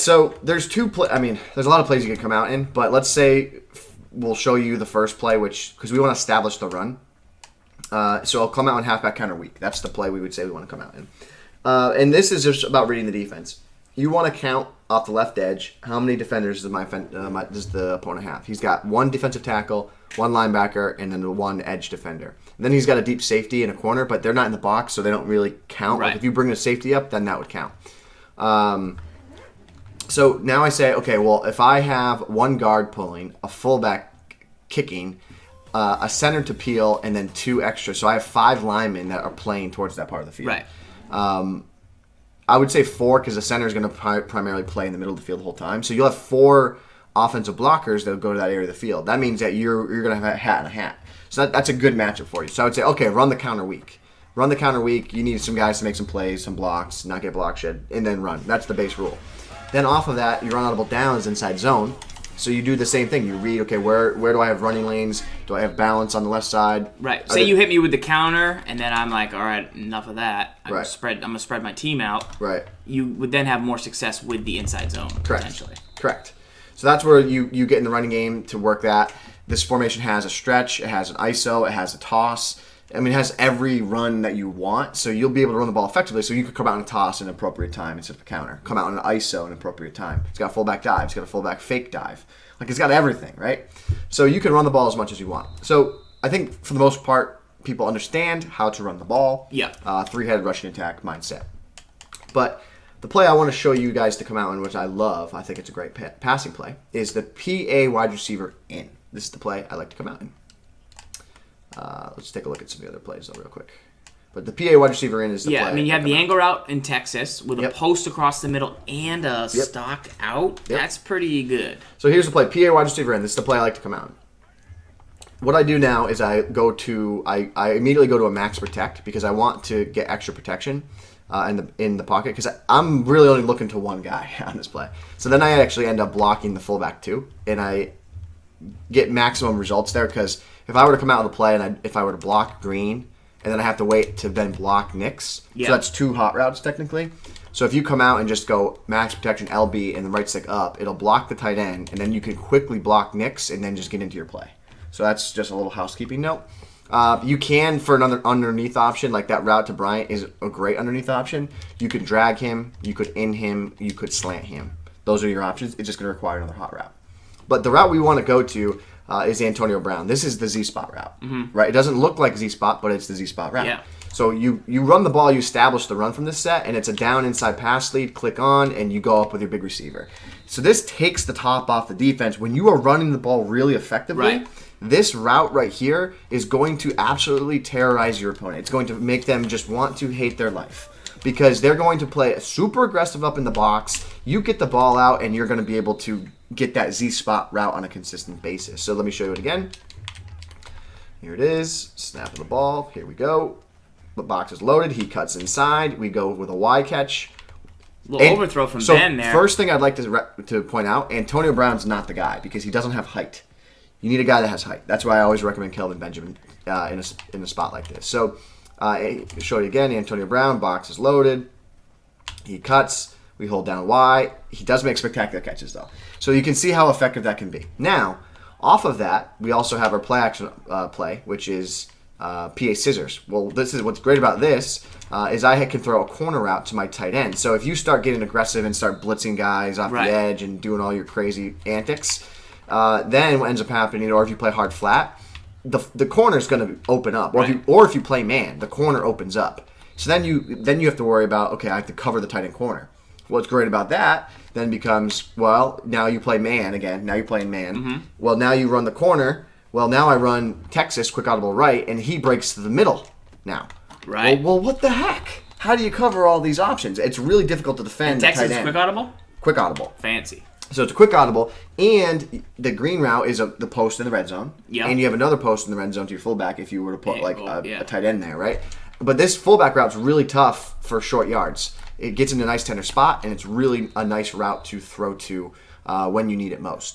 so there's there's a lot of plays you can come out in, but let's say we'll show you the first play, because we want to establish the run. So I'll come out in halfback counter weak. That's the play we would say we want to come out in. And this is just about reading the defense. You want to count off the left edge how many defenders does the opponent have. He's got one defensive tackle, one linebacker, and then one edge defender. And then he's got a deep safety in a corner, but they're not in the box, so they don't really count. Right. Like if you bring the safety up, then that would count. So now I say, okay, well, if I have one guard pulling, a fullback kicking, a center to peel, and then 2 extra, so I have 5 linemen that are playing towards that part of the field. Right. I would say 4 because the center is going to primarily play in the middle of the field the whole time. So you'll have 4 offensive blockers that will go to that area of the field. That means that you're going to have a hat and a hat. So that's a good matchup for you. So I would say, okay, run the counter weak. Run the counter weak. You need some guys to make some plays, some blocks, not get block shed, and then run. That's the base rule. Then off of that, you run audible downs inside zone. So you do the same thing. You read, okay, where do I have running lanes? Do I have balance on the left side? Right. Say you hit me with the counter, and then I'm like, all right, enough of that. I'm Right. gonna spread my team out. Right. You would then have more success with the inside zone, potentially. Correct. So that's where you get in the running game to work that. This formation has a stretch, it has an ISO, it has a toss. I mean, it has every run that you want, so you'll be able to run the ball effectively. So you could come out and toss in an appropriate time instead of a counter. Come out in an ISO in an appropriate time. It's got a fullback dive. It's got a fullback fake dive. Like, it's got everything, right? So you can run the ball as much as you want. So I think, for the most part, people understand how to run the ball. Yeah. 3-headed rushing attack mindset. But the play I want to show you guys to come out in, which I love, I think it's a great passing play, is the PA wide receiver in. This is the play I like to come out in. Let's take a look at some of the other plays though real quick. But the PA wide receiver in is the play. Yeah, I mean, you have the angle route in Texas with a post across the middle and a stock out. Yep. That's pretty good. So here's the play. PA wide receiver in. This is the play I like to come out in. What I do now is I immediately go to a max protect because I want to get extra protection in the pocket because I'm really only looking to one guy on this play. So then I actually end up blocking the fullback too, and I get maximum results there because if I were to come out of the play and if I were to block Green and then I have to wait to then block Nix, so that's 2 hot routes technically. So if you come out and just go max protection LB and the right stick up, it'll block the tight end, and then you can quickly block Nix and then just get into your play. So that's just a little housekeeping note. You can, for another underneath option, like that route to Bryant is a great underneath option. You could drag him, you could in him, you could slant him. Those are your options. It's just going to require another hot route. But the route we want to go to is Antonio Brown. This is the Z-spot route, right? It doesn't look like Z-spot, but it's the Z-spot route. Yeah. So you run the ball, you establish the run from this set, and it's a down inside pass lead, click on, and you go up with your big receiver. So this takes the top off the defense. When you are running the ball really effectively, this route right here is going to absolutely terrorize your opponent. It's going to make them just want to hate their life because they're going to play super aggressive up in the box. You get the ball out, and you're going to be able to get that Z-spot route on a consistent basis. So let me show you it again. Here it is. Snap of the ball. Here we go. The box is loaded. He cuts inside. We go with a Y catch. Little overthrow from Ben there. First thing I'd like to point out, Antonio Brown's not the guy because he doesn't have height. You need a guy that has height. That's why I always recommend Kelvin Benjamin in a spot like this. So show you again. Antonio Brown, box is loaded. He cuts. We hold down Y. He does make spectacular catches, though. So you can see how effective that can be. Now, off of that, we also have our play action play, which is PA scissors. Well, this is what's great about this is I can throw a corner route to my tight end. So if you start getting aggressive and start blitzing guys off the edge and doing all your crazy antics, then what ends up happening, or if you play hard flat, the corner is going to open up. Or if you play man, the corner opens up. So then you have to worry about, okay, I have to cover the tight end corner. What's great about that then becomes, well, now you play man again. Now you're playing man. Mm-hmm. Well, now you run the corner. Well, now I run Texas, quick audible right, and he breaks to the middle now. Right. Well, what the heck? How do you cover all these options? It's really difficult to defend. And Texas is quick audible? Quick audible. Fancy. So it's a quick audible, and the green route is the post in the red zone. Yeah. And you have another post in the red zone to your fullback if you were to put a tight end there, right? But this fullback route's really tough for short yards. It gets in a nice tender spot, and it's really a nice route to throw to when you need it most.